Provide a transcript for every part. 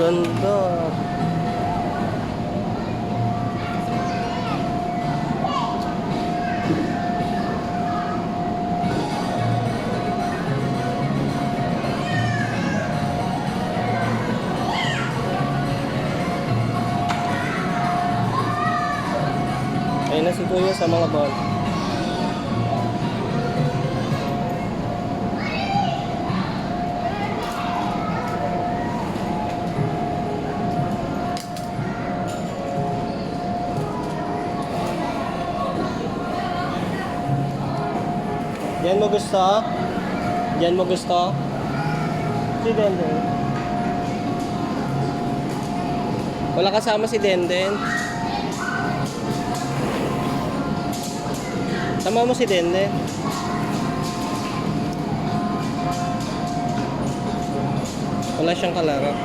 ganda. Ayun na si Kuya sa mga ball. Diyan mo gusto? Diyan mo gusto? Si Denden. Wala kasama si Denden. Tama mo si Denden. Wala siyang kalaro.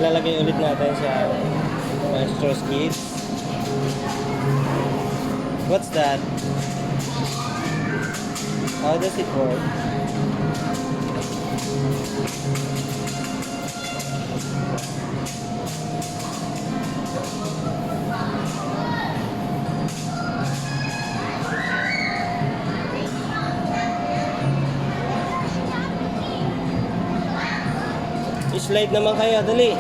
Lalagay ulit natin sa Maestro's Kids. What's that? How does it work? Slide naman kayo, dali.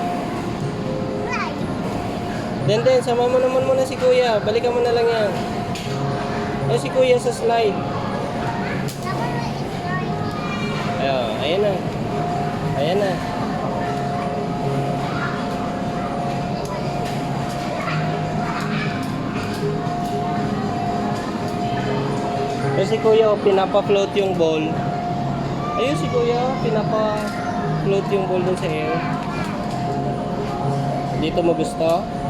Denden, sama mo naman muna si Kuya. Balikan mo na lang yan. Ay, si Kuya sa slide. Ayan na. Ayan na. Ay, si Kuya, pinapa-float yung ball. Ayun si Kuya, pinapa-float yung ball dun sa air. Dito mo gusto?